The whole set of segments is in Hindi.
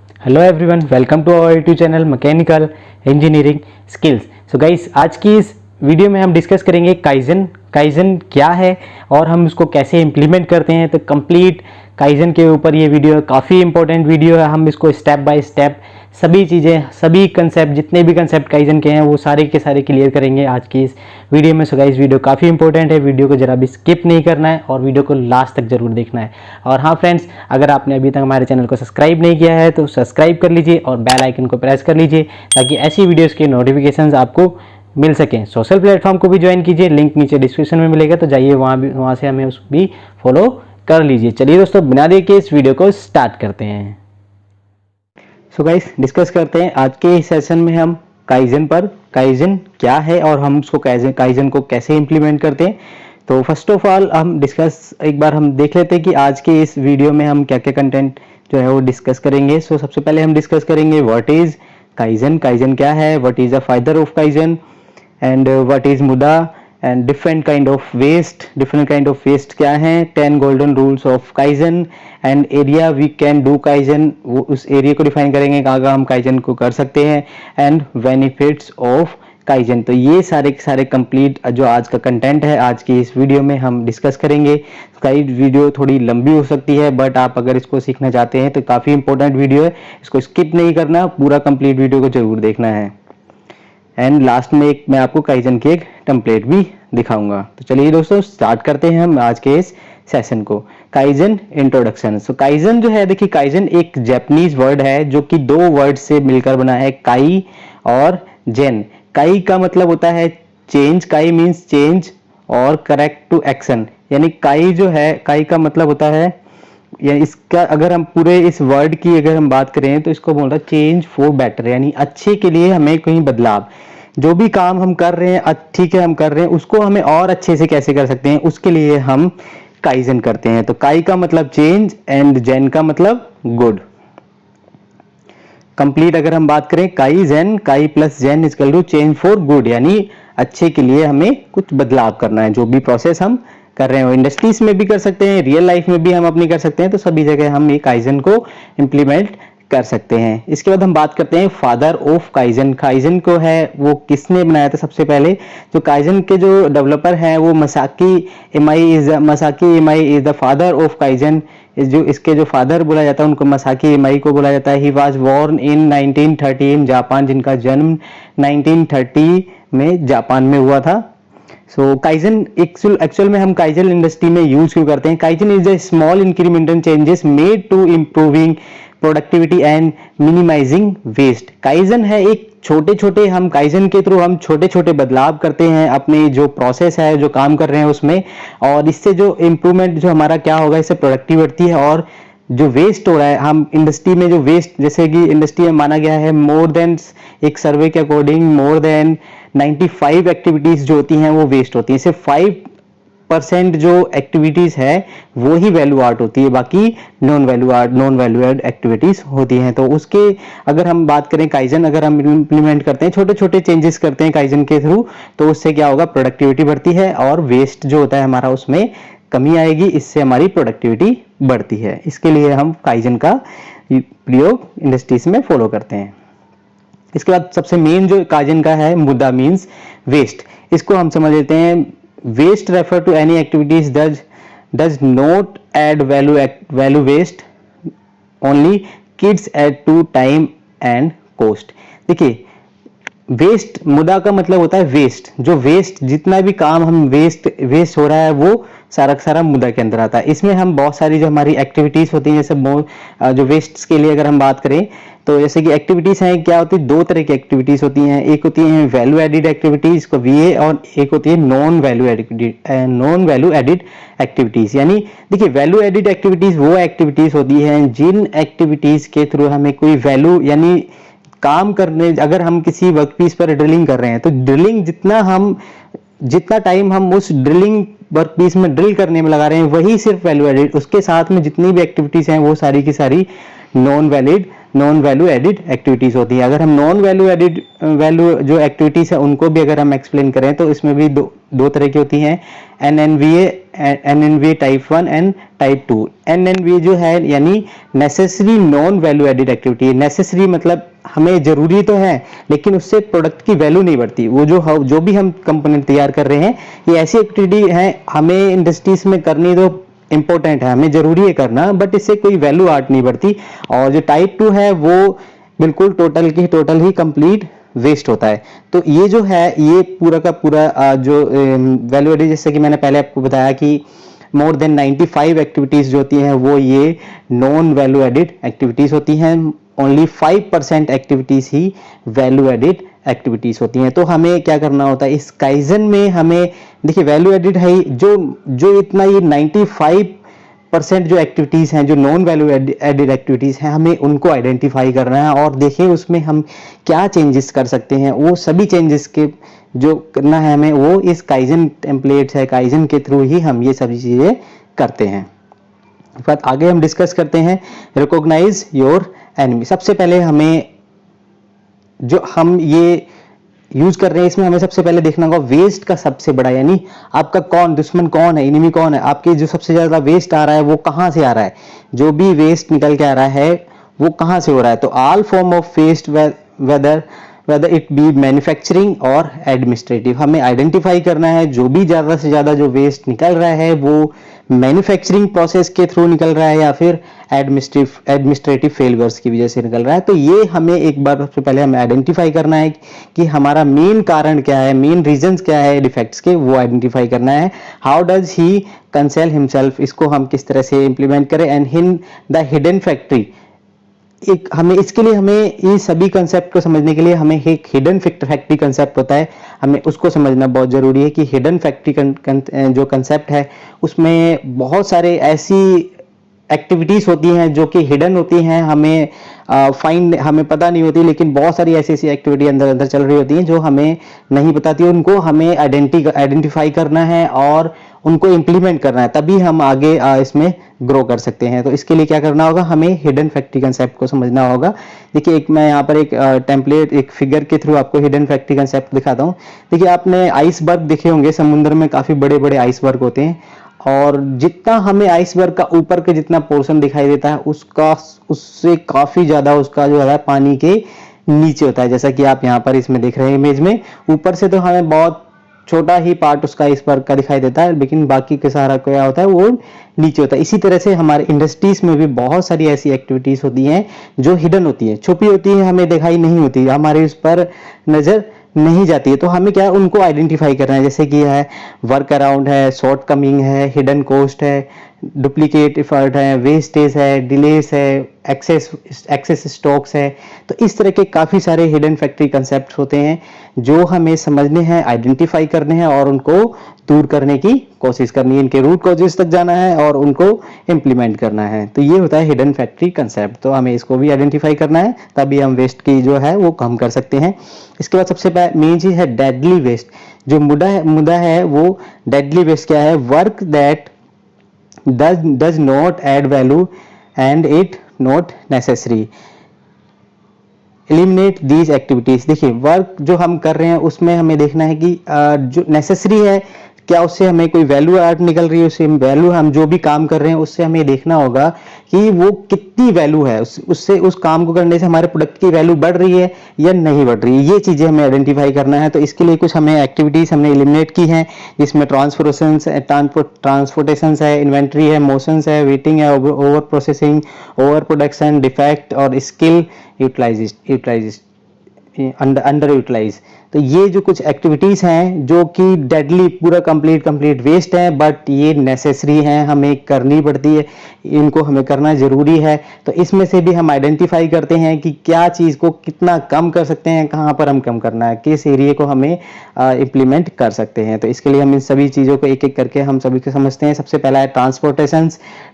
Hello everyone, welcome to our YouTube channel mechanical engineering skills. So guys, आज की इस वीडियो में हम डिस्कस करेंगे काइजन क्या है और हम उसको कैसे इम्प्लीमेंट करते हैं। तो कंप्लीट काइजन के ऊपर ये वीडियो काफ़ी इंपॉर्टेंट वीडियो है। हम इसको स्टेप बाय स्टेप सभी चीज़ें, सभी कंसेप्ट, जितने भी कंसेप्ट काइजन के हैं वो सारे के सारे क्लियर करेंगे आज की इस वीडियो में। सो गाइस, वीडियो काफ़ी इंपॉर्टेंट है, वीडियो को जरा भी स्किप नहीं करना है और वीडियो को लास्ट तक जरूर देखना है। और हाँ फ्रेंड्स, अगर आपने अभी तक हमारे चैनल को सब्सक्राइब नहीं किया है तो सब्सक्राइब कर लीजिए और बेल आइकन को प्रेस कर लीजिए ताकि ऐसी वीडियोज़ के नोटिफिकेशन आपको मिल सकें। सोशल प्लेटफॉर्म को भी ज्वाइन कीजिए, लिंक नीचे डिस्क्रिप्शन में मिलेगा, तो जाइए वहाँ से हमें उस भी फॉलो कर लीजिए। चलिए दोस्तों, बिना देर के इस वीडियो को स्टार्ट करते हैं। सो गाइस, डिस्कस करते हैं आज के इस सेशन में हम काइजन पर। काइजन क्या है और हम उसको काइजन को कैसे इंप्लीमेंट करते हैं। तो फर्स्ट ऑफ ऑल हम एक बार हम देख लेते हैं कि आज के इस वीडियो में हम क्या क्या कंटेंट जो है वो डिस्कस करेंगे। सो सबसे पहले हम डिस्कस करेंगे व्हाट इज काइजन, काइजन क्या है, व्हाट इज द फायदा of kaizen and what is muda and different kind of waste क्या है, 10 golden rules of kaizen and area we can do kaizen, वो उस एरिया को डिफाइन करेंगे कहाँ हम काइजन को कर सकते हैं, एंड बेनिफिट्स ऑफ काइजन। तो ये सारे के सारे कंप्लीट जो आज का कंटेंट है आज की इस वीडियो में हम डिस्कस करेंगे। कई वीडियो थोड़ी लंबी हो सकती है, बट आप अगर इसको सीखना चाहते हैं तो काफ़ी इंपॉर्टेंट वीडियो है, इसको स्किप नहीं करना, पूरा कंप्लीट वीडियो को जरूर देखना है। एंड लास्ट में मैं आपको काइजन की एक टेम्पलेट भी दिखाऊंगा। तो चलिए दोस्तों, स्टार्ट करते हैं हम आज के इस सेशन को। Kaizen introduction. सो काइजन जो है, देखिए काइजन एक जापानीज वर्ड है जो कि दो वर्ड से मिलकर बना है, काई और जेन। काई का मतलब होता है चेंज, काई मीन्स चेंज और करेक्ट टू एक्शन, यानी काई जो है, काई का मतलब होता है, या इसका अगर हम पूरे इस वर्ड की अगर हम बात करें तो इसको बोलता है चेंज फॉर बेटर, यानी अच्छे के लिए हमें कोई बदलाव। जो भी काम हम कर रहे हैं, ठीक है हम कर रहे हैं, उसको हमें और अच्छे से कैसे कर सकते हैं, उसके लिए हम काइजन करते हैं। तो काई का मतलब चेंज एंड जेन का मतलब गुड। कंप्लीट अगर हम बात करें, kai plus zen equal to change for good, यानी अच्छे के लिए हमें कुछ बदलाव करना है। जो भी प्रोसेस हम कर रहे हो, इंडस्ट्रीज में भी कर सकते हैं, रियल लाइफ में भी हम अपनी कर सकते हैं, तो सभी जगह हम ये काइजन को इम्प्लीमेंट कर सकते हैं। इसके बाद हम बात करते हैं फादर ऑफ काइजन। काइजन को है वो किसने बनाया था सबसे पहले, जो काइजन के जो डेवलपर हैं वो Masaaki Imai is the father of kaizen. जो इसके जो फादर बोला जाता है उनको मसाकी इमाई को बोला जाता है। He was born in 1930 in Japan, जिनका जन्म 1930 में जापान में हुआ था। सो काइजन एक्चुअल में हम काइजन इंडस्ट्री में यूज क्यों करते हैं। Kaizen is a small incremental changes made to improving productivity and minimizing waste. Kaizen है एक छोटे छोटे, हम काइजन के थ्रू हम छोटे छोटे बदलाव करते हैं अपने जो प्रोसेस है, जो काम कर रहे हैं उसमें, और इससे जो इम्प्रूवमेंट जो हमारा क्या होगा, इससे प्रोडक्टिविटी बढ़ती है और जो वेस्ट हो रहा है, हम इंडस्ट्री में जो वेस्ट, जैसे कि इंडस्ट्री में माना गया है मोर देन, एक सर्वे के अकॉर्डिंग मोर देन 95 एक्टिविटीज जो होती हैं वो वेस्ट होती हैं। सिर्फ 5% जो एक्टिविटीज है वो ही वैल्यू आर्ट होती है, बाकी नॉन वैल्यू एड एक्टिविटीज होती हैं। तो उसके अगर हम बात करें, काइजन अगर हम इंप्लीमेंट करते हैं, छोटे छोटे चेंजेस करते हैं काइजन के थ्रू, तो उससे क्या होगा, प्रोडक्टिविटी बढ़ती है और वेस्ट जो होता है हमारा उसमें कमी आएगी, इससे हमारी प्रोडक्टिविटी बढ़ती है। इसके लिए हम काइजन का प्रयोग इंडस्ट्रीज में फॉलो करते हैं। इसके बाद सबसे मेन जो काइजन का है, मुद्दा मीन्स वेस्ट। इसको हम समझ लेते हैं। Waste refer to any activities does not add value waste, only kids add to time and cost. देखिए, वेस्ट, मुद्दा का मतलब होता है वेस्ट। जो वेस्ट, जितना भी काम हम वेस्ट हो रहा है वो सारा का सारा मुद्दा के अंदर आता है। इसमें हम बहुत सारी जो हमारी एक्टिविटीज होती हैं, जैसे जो वेस्ट के लिए अगर हम बात करें तो जैसे कि एक्टिविटीज हैं, क्या होती है, दो तरह की एक्टिविटीज होती हैं। एक होती है वैल्यू एडिड एक्टिविटीज, इसको वीए, और एक होती है नॉन वैल्यू एडिड एक्टिविटीज। यानी देखिए, वैल्यू एडिड एक्टिविटीज वो एक्टिविटीज होती हैं जिन एक्टिविटीज के थ्रू हमें कोई वैल्यू, यानी काम करने, अगर हम किसी वर्कपीस पर ड्रिलिंग कर रहे हैं तो ड्रिलिंग जितना टाइम हम उस ड्रिलिंग वर्कपीस में ड्रिल करने में लगा रहे हैं वही सिर्फ वैल्यू एडिड, उसके साथ में जितनी भी एक्टिविटीज हैं वो सारी की सारी नॉन वैल्यू एडिड एक्टिविटीज होती है। अगर हम नॉन वैल्यू जो एक्टिविटीज है उनको भी अगर हम एक्सप्लेन करें तो इसमें भी दो तरह की होती हैं, एनएनवीए टाइप 1 एंड टाइप 2। एनएनवीए जो है यानी necessary non value added activity. Necessary मतलब हमें जरूरी तो है लेकिन उससे प्रोडक्ट की वैल्यू नहीं बढ़ती। वो जो भी हम कंपोनेंट तैयार कर रहे हैं ये ऐसी एक्टिविटी है हमें इंडस्ट्रीज में करनी तो इंपॉर्टेंट है, हमें जरूरी है करना, बट इससे कोई वैल्यू आर्ट नहीं बढ़ती। और जो टाइप 2 है वो बिल्कुल टोटल ही कंप्लीट वेस्ट होता है। तो ये जो है ये पूरा का पूरा जो वैल्यू एडिड, जैसे कि मैंने पहले आपको बताया कि मोर देन 95 एक्टिविटीज जो होती हैं वो ये नॉन वैल्यू एडिड एक्टिविटीज होती हैं। ओनली 5% एक्टिविटीज ही वैल्यू एडिड एक्टिविटीज होती हैं। तो हमें क्या करना होता है इस काइजन में, हमें देखिए वैल्यू एडिड है जो इतना ये 95% जो एक्टिविटीज हैं जो नॉन वैल्यू एडिड एक्टिविटीज हैं हमें उनको आइडेंटिफाई करना है और देखिए उसमें हम क्या चेंजेस कर सकते हैं। वो सभी चेंजेस के जो करना है हमें वो इस काइजन टेम्पलेट्स है, काइजन के थ्रू ही हम ये सभी चीजें करते हैं। बात आगे हम डिस्कस करते हैं रिकॉग्नाइज योर एनिमी। सबसे पहले हमें जो हम ये यूज कर रहे हैं इसमें हमें सबसे पहले देखना होगा वेस्ट का सबसे बड़ा, यानी आपका दुश्मन कौन है, एनिमी कौन है, आपके जो सबसे ज्यादा वेस्ट आ रहा है वो कहां से आ रहा है, जो भी वेस्ट निकल के आ रहा है वो कहां से हो रहा है। तो all form of waste whether it be manufacturing और एडमिनिस्ट्रेटिव, हमें आइडेंटिफाई करना है जो भी ज्यादा से ज्यादा जो वेस्ट निकल रहा है वो मैन्युफैक्चरिंग प्रोसेस के थ्रू निकल रहा है या फिर एडमिनिस्ट्रेटिव फेलियर्स की वजह से निकल रहा है। तो ये हमें एक बार सबसे पहले हमें आइडेंटिफाई करना है कि हमारा मेन कारण क्या है, मेन रीजंस क्या है डिफेक्ट्स के, वो आइडेंटिफाई करना है। How does he cancel himself, इसको हम किस तरह से इंप्लीमेंट करें। And in the hidden factory, हमें इसके लिए हमें ये सभी कंसेप्ट को समझने के लिए हमें एक हिडन फैक्ट्री कंसेप्ट होता है, हमें उसको समझना बहुत जरूरी है कि हिडन फैक्ट्री जो कंसेप्ट है उसमें बहुत सारे ऐसी एक्टिविटीज होती हैं जो कि हिडन होती हैं, हमें हमें पता नहीं होती, लेकिन बहुत सारी ऐसी एक्टिविटी अंदर चल रही होती हैं जो हमें नहीं बताती, उनको हमें आइडेंटिफाई करना है और उनको इम्प्लीमेंट करना है, तभी हम आगे इसमें ग्रो कर सकते हैं। तो इसके लिए क्या करना होगा, हमें हिडन फैक्ट्री कंसेप्ट को समझना होगा। देखिए मैं यहाँ पर एक टेम्पलेट एक फिगर के थ्रू आपको हिडन फैक्ट्री कंसेप्ट दिखाता हूँ। देखिए आपने आइसबर्ग देखे होंगे, समुद्र में काफी बड़े बड़े आइसबर्ग होते हैं और जितना हमें आइसबर्ग का ऊपर के जितना पोर्शन दिखाई देता है उससे काफी ज्यादा उसका जो है पानी के नीचे होता है। जैसा कि आप यहाँ पर इसमें देख रहे हैं इमेज में, ऊपर से तो हमें बहुत छोटा ही पार्ट उसका आइसबर्ग का दिखाई देता है, लेकिन बाकी के सारा क्या होता है वो नीचे होता है। इसी तरह से हमारे इंडस्ट्रीज में भी बहुत सारी ऐसी एक्टिविटीज होती हैं जो हिडन होती हैं, छुपी होती हैं, हमें दिखाई नहीं होती, हमारे उस पर नजर नहीं जाती है। तो हमें क्या है उनको आइडेंटिफाई करना है, जैसे कि है वर्क अराउंड है, शॉर्ट कमिंग है, हिडन कॉस्ट है, डुप्लीकेट एफर्ट है, वेस्टेज है, डिलेस है, एक्सेस स्टॉक्स है। तो इस तरह के काफी सारे हिडन फैक्ट्री कंसेप्ट होते हैं जो हमें समझने हैं, आइडेंटिफाई करने हैं और उनको दूर करने की कोशिश करनी है, इनके रूट कॉजेस तक जाना है और उनको इम्प्लीमेंट करना है। तो ये होता है हिडन फैक्ट्री कंसेप्ट। तो हमें इसको भी आइडेंटिफाई करना है, तभी हम वेस्ट की जो है वो कम कर सकते हैं। इसके बाद सबसे मेन चीज है डेडली वेस्ट। जो मुद्दा है वो डेडली वेस्ट क्या है, work that does not add value and it not necessary, eliminate these activities। देखिए वर्क जो हम कर रहे हैं उसमें हमें देखना है कि जो नेसेसरी है क्या उससे हमें कोई वैल्यू ऐड निकल रही है, उससे वैल्यू हम जो भी काम कर रहे हैं उससे हमें देखना होगा कि वो कितनी वैल्यू है, उससे उस काम को करने से हमारे प्रोडक्ट की वैल्यू बढ़ रही है या नहीं बढ़ रही है, ये चीजें हमें आइडेंटिफाई करना है। तो इसके लिए कुछ हमें एक्टिविटीज हमने एलिमिनेट की हैं, जिसमें ट्रांसपोर्टेशन है, इन्वेंट्री है, मोशंस है, वेटिंग है, over processing, over production, defect और स्किल अंडर यूटिलाइज। तो ये जो कुछ एक्टिविटीज हैं जो कि डेडली पूरा कंप्लीट वेस्ट है, बट ये नेसेसरी हैं, हमें करनी पड़ती है, इनको हमें करना जरूरी है। तो इसमें से भी हम आइडेंटिफाई करते हैं कि क्या चीज को कितना कम कर सकते हैं, कहाँ पर हम कम करना है, किस एरिया को हमें इम्प्लीमेंट कर सकते हैं। तो इसके लिए हम इन सभी चीजों को एक एक करके हम सभी को समझते हैं। सबसे पहला है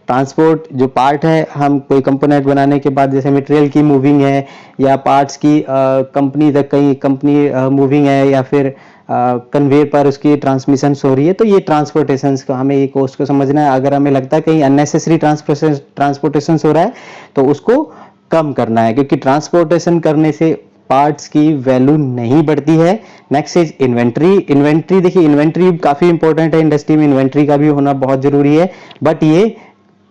ट्रांसपोर्ट जो पार्ट है, हम कोई कंपोनेंट बनाने के बाद जैसे मटेरियल की मूविंग है या पार्ट्स की कंपनी तक कहीं कंपनी मूविंग है या फिर कन्वेयर पर उसकी ट्रांसमिशन हो रही है, तो ये ट्रांसपोर्टेशन का हमें ये कोस्ट को समझना है। अगर हमें लगता है कहीं अननेसेसरी ट्रांसपोर्टेशन हो रहा है तो उसको कम करना है, क्योंकि ट्रांसपोर्टेशन करने से पार्ट्स की वैल्यू नहीं बढ़ती है। Next is inventory. इन्वेंट्री देखिए, इन्वेंट्री काफी इंपॉर्टेंट है इंडस्ट्री में, इन्वेंट्री का भी होना बहुत जरूरी है। बट ये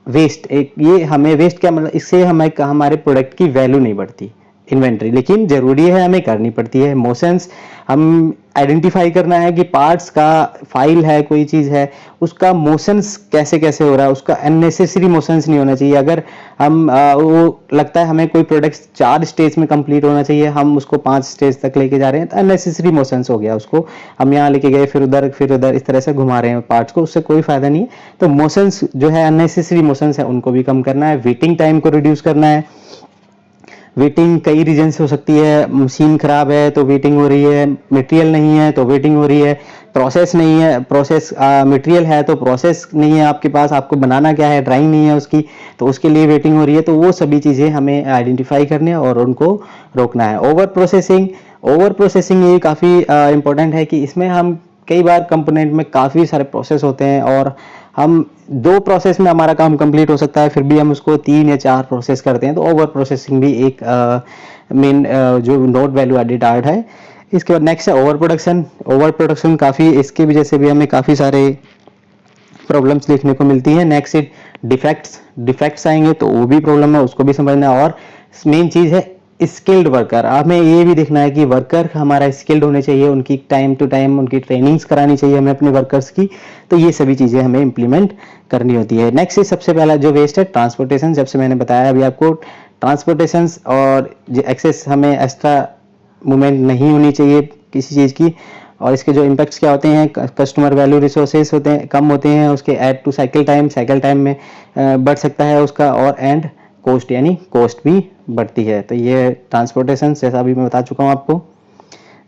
वेस्ट, एक ये हमें वेस्ट क्या मतलब, इससे हमें हमारे प्रोडक्ट की वैल्यू नहीं बढ़ती इन्वेंट्री, लेकिन जरूरी है, हमें करनी पड़ती है। मोशंस हम आइडेंटिफाई करना है कि पार्ट्स का फाइल है, कोई चीज है, उसका मोशंस कैसे कैसे हो रहा है, उसका अननेसेसरी मोशंस नहीं होना चाहिए। अगर हम वो लगता है हमें कोई प्रोडक्ट 4 स्टेज में कंप्लीट होना चाहिए, हम उसको 5 स्टेज तक लेके जा रहे हैं, तो अननेसेसरी मोशंस हो गया, उसको हम यहाँ लेके गए फिर उधर इस तरह से घुमा रहे हैं पार्ट्स को, उससे कोई फायदा नहीं है। तो मोशंस जो है, अननेसेसरी मोशंस है, उनको भी कम करना है। वेटिंग टाइम को रिड्यूस करना है। वेटिंग कई रीजन से हो सकती है, मशीन खराब है तो वेटिंग हो रही है, मटेरियल नहीं है तो वेटिंग हो रही है, प्रोसेस नहीं है, प्रोसेस मटेरियल है तो प्रोसेस नहीं है आपके पास, आपको बनाना क्या है, ड्राइंग नहीं है उसकी, तो उसके लिए वेटिंग हो रही है। तो वो सभी चीज़ें हमें आइडेंटिफाई करनी है और उनको रोकना है। ओवर प्रोसेसिंग, ओवर प्रोसेसिंग ये काफ़ी इंपॉर्टेंट है कि इसमें हम कई बार कंपोनेंट में काफ़ी सारे प्रोसेस होते हैं और हम 2 प्रोसेस में हमारा काम कंप्लीट हो सकता है, फिर भी हम उसको 3 या 4 प्रोसेस करते हैं, तो ओवर प्रोसेसिंग भी एक मेन जो नॉट वैल्यू एडेड आर्ट है। इसके बाद नेक्स्ट है ओवर प्रोडक्शन। ओवर प्रोडक्शन काफ़ी, इसकी वजह से भी हमें काफ़ी सारे प्रॉब्लम्स देखने को मिलती है। Next it defects. डिफेक्ट्स आएंगे तो वो भी प्रॉब्लम है, उसको भी समझना है। और मेन चीज़ है स्किल्ड वर्कर। हमें ये भी देखना है कि वर्कर हमारा स्किल्ड होने चाहिए, उनकी टाइम टू टाइम उनकी ट्रेनिंग्स करानी चाहिए हमें अपने वर्कर्स की। तो ये सभी चीज़ें हमें इंप्लीमेंट करनी होती है। नेक्स्ट इज सबसे पहला जो वेस्ट है ट्रांसपोर्टेशन। जब से मैंने बताया अभी आपको, ट्रांसपोर्टेशन और एक्सेस, हमें एक्स्ट्रा मूवमेंट नहीं होनी चाहिए किसी चीज़ की। और इसके जो इम्पैक्ट्स क्या होते हैं, कस्टमर वैल्यू रिसोर्सेज होते हैं, कम होते हैं, उसके ऐड टू साइकिल टाइम में बढ़ सकता है उसका, और एंड कॉस्ट यानी कॉस्ट भी बढ़ती है। तो ये ट्रांसपोर्टेशन जैसा अभी मैं बता चुका हूँ आपको।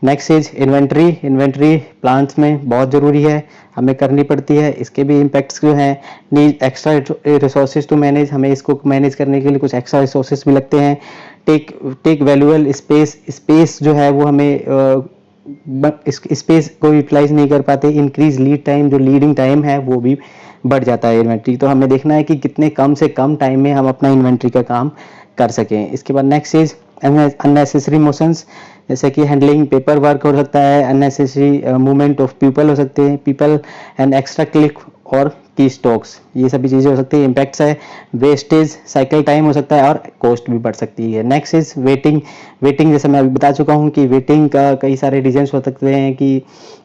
Next is inventory. Inventory plants में बहुत ज़रूरी है, हमें करनी पड़ती है। इसके भी इम्पैक्ट्स जो हैं, need extra resources to manage, हमें इसको मैनेज करने के लिए कुछ एक्स्ट्रा रिसोर्सेज भी लगते हैं। Take valuable space. स्पेस जो है वो हमें स्पेस को यूटिलाइज नहीं कर पाते। इंक्रीज लीड टाइम, जो लीडिंग टाइम है वो भी बढ़ जाता है इन्वेंट्री। तो हमें देखना है कि कितने कम से कम टाइम में हम अपना इन्वेंट्री का काम कर सकें। इसके बाद नेक्स्ट इज अननेसेसरी मोशंस, जैसे कि हैंडलिंग पेपर वर्क हो सकता है, अननेसेसरी मूवमेंट ऑफ पीपल हो सकते हैं, पीपल एंड एक्स्ट्रा क्लिक और की स्टॉक्स, ये सभी चीज़ें हो सकती है। इम्पैक्ट्स है वेस्टेज, साइकिल टाइम हो सकता है और कॉस्ट भी बढ़ सकती है। Next is waiting. वेटिंग जैसे मैं अभी बता चुका हूँ कि वेटिंग का कई सारे रीजंस हो सकते हैं कि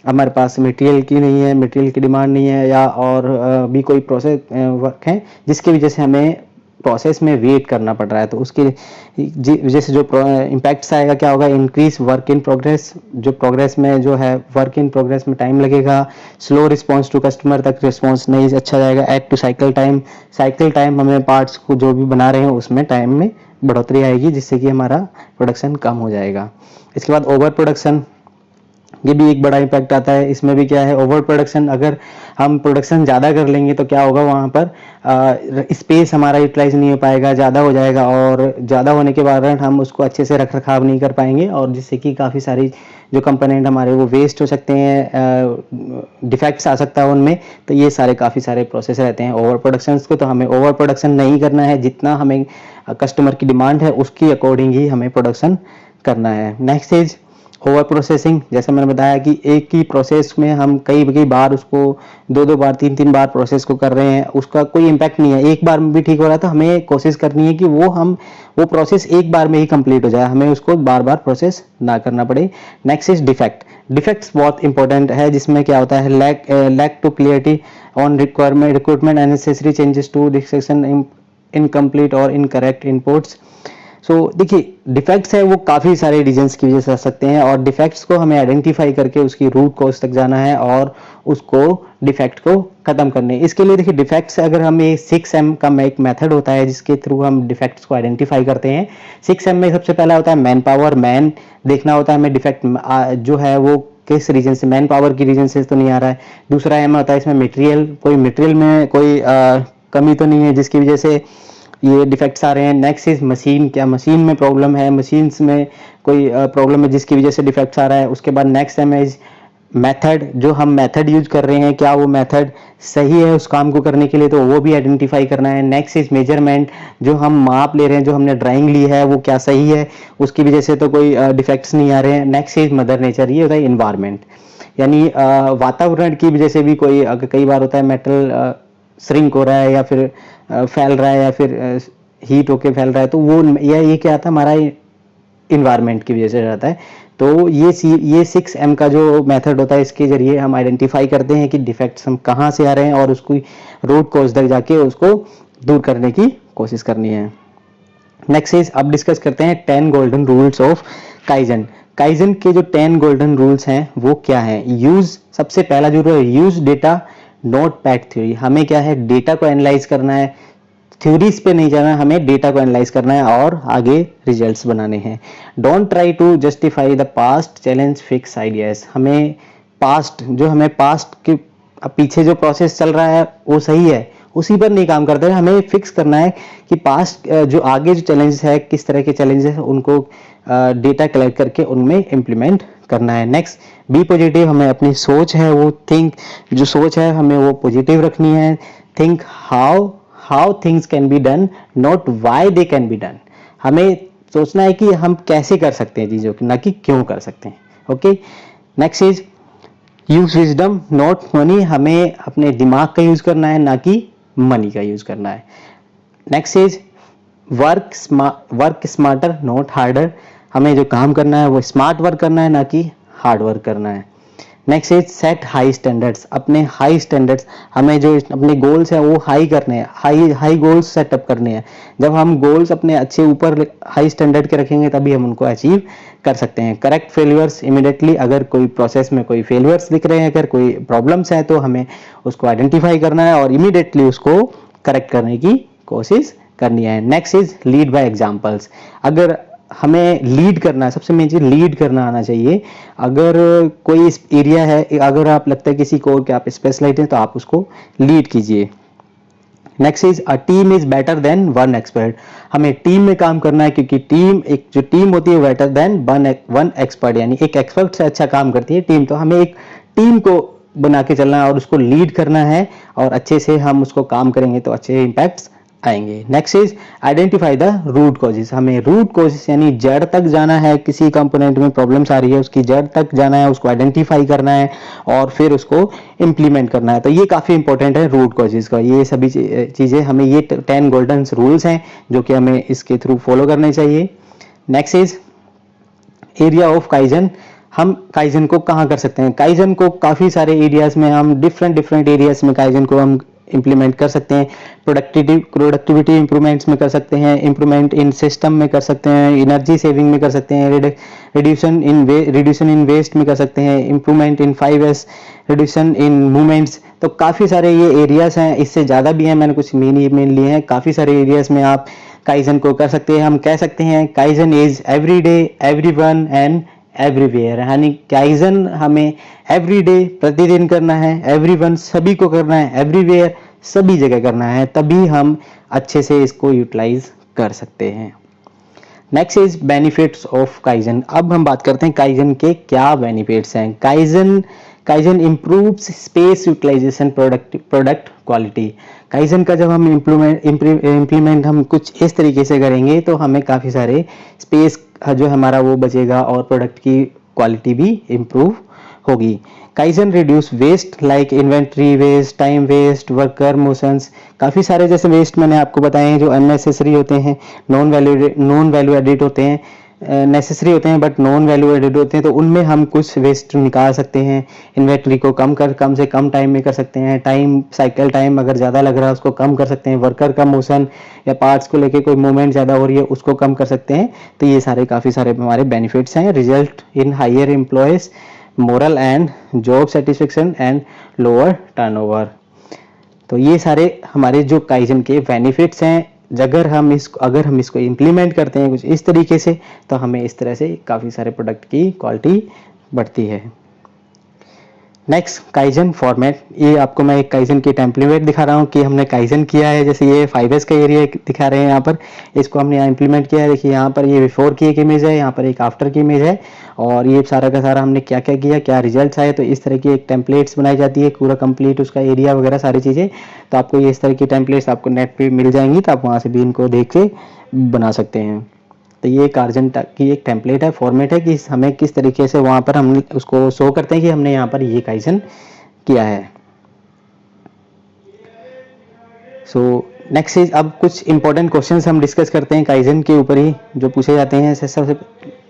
हमारे पास मटेरियल की नहीं है, मटेरियल की डिमांड नहीं है, या और भी कोई प्रोसेस वर्क है जिसकी वजह से हमें प्रोसेस में वेट करना पड़ रहा है। तो उसकी वजह से जो इम्पैक्ट्स आएगा क्या होगा, इंक्रीज वर्क इन प्रोग्रेस, जो प्रोग्रेस में जो है वर्क इन प्रोग्रेस में टाइम लगेगा। स्लो रिस्पांस टू कस्टमर, तक रिस्पांस नहीं अच्छा जाएगा। Add to cycle time, cycle time हमें पार्ट्स को जो भी बना रहे हैं उसमें टाइम में बढ़ोतरी आएगी, जिससे कि हमारा प्रोडक्शन कम हो जाएगा। इसके बाद ओवर प्रोडक्शन, ये भी एक बड़ा इम्पैक्ट आता है। इसमें भी क्या है, ओवर प्रोडक्शन, अगर हम प्रोडक्शन ज़्यादा कर लेंगे तो क्या होगा, वहाँ पर स्पेस हमारा यूटिलाइज नहीं हो पाएगा, ज़्यादा हो जाएगा, और ज़्यादा होने के कारण हम उसको अच्छे से रख रखाव नहीं कर पाएंगे, और जिससे कि काफ़ी सारी जो कंपोनेंट हमारे वो वेस्ट हो सकते हैं, डिफेक्ट्स आ सकता है उनमें। तो ये सारे काफ़ी सारे प्रोसेस रहते हैं ओवर प्रोडक्शन को। तो हमें ओवर प्रोडक्शन नहीं करना है, जितना हमें कस्टमर की डिमांड है उसकी अकॉर्डिंग ही हमें प्रोडक्शन करना है। Next is over processing. जैसे मैंने बताया कि एक ही प्रोसेस में हम कई बार उसको 2 बार 3 बार प्रोसेस को कर रहे हैं, उसका कोई इम्पैक्ट नहीं है, एक बार में भी ठीक हो रहा है। तो हमें कोशिश करनी है कि वो प्रोसेस एक बार में ही कंप्लीट हो जाए, हमें उसको बार बार प्रोसेस ना करना पड़े। Next is defect. डिफेक्ट्स बहुत इंपॉर्टेंट है, जिसमें क्या होता है, lack to clarity on requirement unnecessary changes to description, incomplete और इनकरेक्ट इनपुट्स। सो देखिए, डिफेक्ट्स है वो काफ़ी सारे रीजंस की वजह से आ सकते हैं, और डिफेक्ट्स को हमें आइडेंटिफाई करके उसकी रूट कॉज तक जाना है और उसको डिफेक्ट को ख़त्म करने। इसके लिए देखिए, डिफेक्ट्स अगर हमें 6M का एक मेथड होता है जिसके थ्रू हम डिफेक्ट्स को आइडेंटिफाई करते हैं। 6M में सबसे पहला होता है मैन पावर। मैन देखना होता है हमें, डिफेक्ट जो है वो किस रीजन से, मैन पावर की रीजन से तो नहीं आ रहा है। दूसरा M होता है इसमें मटेरियल, कोई मटेरियल में कोई कमी तो नहीं है जिसकी वजह से ये डिफेक्ट्स आ रहे हैं। नेक्स्ट इज मशीन, क्या मशीन में प्रॉब्लम है, मशीन्स में कोई प्रॉब्लम है जिसकी वजह से डिफेक्ट्स आ रहा है। उसके बाद नेक्स्ट है मेथड, जो हम मेथड यूज कर रहे हैं क्या वो मेथड सही है उस काम को करने के लिए, तो वो भी आइडेंटिफाई करना है। नेक्स्ट इज मेजरमेंट, जो हम माप ले रहे हैं, जो हमने ड्राइंग ली है वो क्या सही है, उसकी वजह से तो कोई डिफेक्ट्स नहीं आ रहे हैं। नेक्स्ट इज मदर नेचर, ये होता है इन्वायरमेंट, यानी वातावरण की वजह से भी कोई कई बार होता है मेटल श्रिंक हो रहा है या फिर फैल रहा है या फिर हीट होके फैल रहा है, तो वो ये क्या था हमारा इन्वायरमेंट की वजह से रहता है। तो ये 6M का जो मेथड होता है इसके जरिए हम आइडेंटिफाई करते हैं कि डिफेक्ट्स हम कहाँ से आ रहे हैं और उसको रूट कॉज तक जाके उसको दूर करने की कोशिश करनी है। नेक्स्ट इज अब डिस्कस करते हैं 10 golden rules of kaizen. Kaizen के जो 10 गोल्डन रूल्स हैं वो क्या है। यूज, सबसे पहला जो है use data not PAT theory, हमें क्या है डेटा को एनालाइज करना है, थ्योरीज पे नहीं जाना, हमें डेटा को एनालाइज करना है और आगे रिजल्ट्स बनाने हैं। Don't try to justify the past, challenge fix ideas, हमें पास्ट, जो हमें पास्ट के पीछे जो प्रोसेस चल रहा है वो सही है, उसी पर नहीं काम करते हैं, हमें फिक्स करना है कि पास्ट जो आगे जो चैलेंजेस है, किस तरह के चैलेंजेस है, उनको डेटा कलेक्ट करके उनमें इम्प्लीमेंट करना है। नेक्स्ट बी पॉजिटिव, हमें अपनी सोच है वो थिंक, जो सोच है हमें वो पॉजिटिव रखनी है। Think how things can be done, not why they can be done, हमें सोचना है कि हम कैसे कर सकते हैं चीजों की, ना कि क्यों कर सकते हैं। Okay, next is use wisdom not money, हमें अपने दिमाग का यूज करना है ना कि मनी का यूज करना है। Next is work smarter not harder, हमें जो काम करना है वो स्मार्ट वर्क करना है ना कि हार्ड वर्क करना है। Next is set high standards, अपने हाई स्टैंडर्ड्स, हमें जो अपने गोल्स हैं वो हाई करने हैं, हाई गोल्स सेटअप करने हैं। जब हम गोल्स अपने अच्छे ऊपर हाई स्टैंडर्ड के रखेंगे तभी हम उनको अचीव कर सकते हैं। करेक्ट फेलियर्स इमीडिएटली, अगर कोई प्रोसेस में कोई फेलियर्स दिख रहे हैं, अगर कोई प्रॉब्लम्स हैं तो हमें उसको आइडेंटिफाई करना है और इमीडिएटली उसको करेक्ट करने की कोशिश करनी है। Next is lead by examples, अगर हमें लीड करना है, सबसे मेन चीज लीड करना आना चाहिए। अगर कोई एरिया है, अगर आप लगता है किसी को कि आप स्पेशलाइज्ड हैं तो आप उसको लीड कीजिए। Next is a team is better than one expert, हमें टीम में काम करना है क्योंकि टीम, एक जो टीम होती है बेटर देन वन एक्सपर्ट, यानी एक एक्सपर्ट से अच्छा काम करती है टीम। तो हमें एक टीम को बना के चलना है और उसको लीड करना है और अच्छे से हम उसको काम करेंगे तो अच्छे इंपैक्ट्स आएंगे। Next is identify the root causes, हमें रूट कॉजेस यानी जड़ तक जाना है, किसी कंपोनेंट में प्रॉब्लम्स आ रही है उसकी जड़ तक जाना है, उसको आइडेंटिफाई करना है और फिर उसको इम्प्लीमेंट करना है। तो ये काफी इंपॉर्टेंट है रूट कॉजेस का, ये सभी चीजें हमें, ये 10 गोल्डन रूल्स हैं जो कि हमें इसके थ्रू फॉलो करने चाहिए। Next is area of kaizen, हम काइजन को कहाँ कर सकते हैं। काइजन को काफी सारे एरियाज में, हम डिफरेंट एरियाज में काइजन को हम इंप्लीमेंट कर सकते हैं। प्रोडक्टिविटी इंप्रूवमेंट्स में कर सकते हैं, इंप्रूवमेंट इन सिस्टम में कर सकते हैं, एनर्जी सेविंग में कर सकते हैं, रिड्यूशन इन वेस्ट में कर सकते हैं, improvement in 5S, reduction in movements. तो काफी सारे ये एरियाज हैं, इससे ज्यादा भी हैं, मैंने कुछ मेन लिए हैं। काफी सारे एरियाज में आप काइजन को कर सकते हैं। हम कह सकते हैं kaizen is everyday, everyone and everywhere, यानी काइजन हमें एवरीडे प्रतिदिन करना है, एवरीवन सभी को करना है, एवरीवेयर सभी जगह करना है, तभी हम अच्छे से इसको यूटिलाइज कर सकते हैं। Next is benefits of kaizen, अब हम बात करते हैं काइजन के क्या बेनिफिट्स हैं। Kaizen improves space utilization, product quality. Kaizen का जब हम इम्प्लीमेंट हम कुछ इस तरीके से करेंगे तो हमें काफ़ी सारे स्पेस जो हमारा वो बचेगा और प्रोडक्ट की क्वालिटी भी इम्प्रूव होगी। Kaizen reduce waste like inventory waste, time waste, worker motions, काफ़ी सारे जैसे वेस्ट मैंने आपको बताए हैं जो अननेसेसरी होते हैं, नॉन वैल्यू एडिट होते हैं, नेसेसरी होते हैं बट नॉन वैल्यू एडिट होते हैं, तो उनमें हम कुछ वेस्ट निकाल सकते हैं। इन्वेंट्री को कम से कम टाइम में कर सकते हैं, टाइम साइकिल टाइम अगर ज़्यादा लग रहा है उसको कम कर सकते हैं, वर्कर का मोशन या पार्ट्स को लेके कोई मूवमेंट ज़्यादा हो रही है उसको कम कर सकते हैं। तो ये सारे काफ़ी सारे हमारे बेनिफिट्स हैं। Result in higher employees morale and job satisfaction and lower turnover. तो ये सारे हमारे जो काइजन के बेनिफिट्स हैं, अगर हम इसको इम्प्लीमेंट करते हैं कुछ इस तरीके से तो हमें इस तरह से काफ़ी सारे प्रोडक्ट की क्वालिटी बढ़ती है। नेक्स्ट काइजन फॉर्मेट, ये आपको मैं एक काइजन की टेम्पलेट दिखा रहा हूँ कि हमने काइजन किया है। जैसे ये 5S का एरिया दिखा रहे हैं यहाँ पर, इसको हमने यहाँ इंप्लीमेंट किया है। देखिए यहाँ पर ये बिफोर की एक इमेज है, यहाँ पर एक आफ्टर की इमेज है, और ये सारा का सारा हमने क्या क्या किया, क्या रिजल्ट्स आए। तो इस तरह की एक टेम्पलेट्स बनाई जाती है, पूरा कंप्लीट उसका एरिया वगैरह सारी चीज़ें। तो आपको ये इस तरह की टेम्पलेट्स आपको नेट पर मिल जाएंगी, तो आप वहाँ से भी इनको देख के बना सकते हैं। तो ये काइजन की एक टेम्पलेट है, फॉर्मेट है कि हमें किस तरीके से वहाँ पर हम उसको शो करते हैं कि हमने यहाँ पर ये काइजन किया है। सो नेक्स्ट इज, अब कुछ इंपॉर्टेंट क्वेश्चंस हम डिस्कस करते हैं काइजन के ऊपर ही जो पूछे जाते हैं।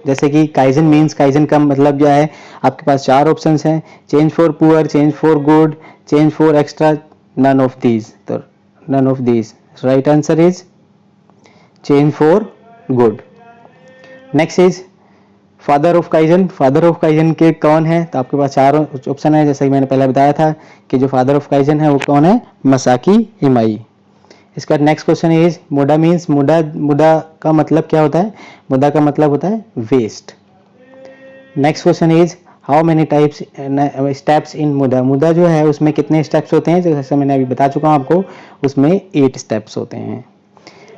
जैसे कि काइजन मीन्स, काइजन का मतलब क्या है। आपके पास 4 ऑप्शंस हैं, change for poor, change for good, change for extra, none of these. तो none of these, right answer is change for good. Next is father of kaizen, father of kaizen के कौन है। तो आपके पास 4 ऑप्शन है, जैसे कि मैंने पहले बताया था कि जो फादर ऑफ काइजन है वो कौन है, मसाकी इमाई। इसका नेक्स्ट क्वेश्चन इज मुडा मीन्स, मुडा का मतलब क्या होता है। मुडा का मतलब होता है waste. Next question is how many types steps in muda, muda जो है उसमें कितने स्टेप्स होते हैं। जैसे मैंने अभी बता चुका हूँ आपको, उसमें 8 स्टेप्स होते हैं।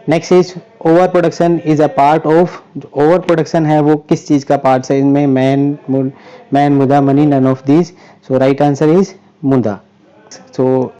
Next is over production is a part of, over production है वो किस चीज का पार्ट है। इनमें man muda, money, none of these. So right answer is muda. So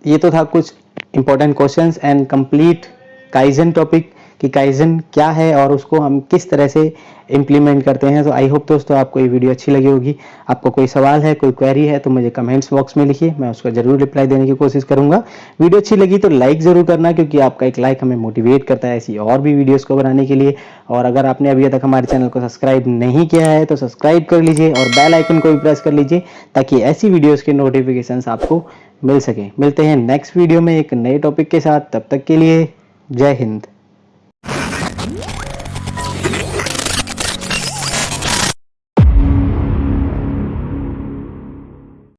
ये तो था कुछ important questions and complete kaizen topic कि काइजन क्या है और उसको हम किस तरह से इम्प्लीमेंट करते हैं। तो आई होप दोस्तों आपको ये वीडियो अच्छी लगी होगी। आपको कोई सवाल है, कोई क्वेरी है तो मुझे कमेंट्स बॉक्स में लिखिए, मैं उसका जरूर रिप्लाई देने की कोशिश करूंगा। वीडियो अच्छी लगी तो लाइक जरूर करना, क्योंकि आपका एक लाइक हमें मोटिवेट करता है ऐसी और भी वीडियोस को बनाने के लिए। और अगर आपने अभी तक हमारे चैनल को सब्सक्राइब नहीं किया है तो सब्सक्राइब कर लीजिए और बेल आइकन को भी प्रेस कर लीजिए, ताकि ऐसी वीडियोस के नोटिफिकेशन आपको मिल सके। मिलते हैं नेक्स्ट वीडियो में एक नए टॉपिक के साथ, तब तक के लिए जय हिंद।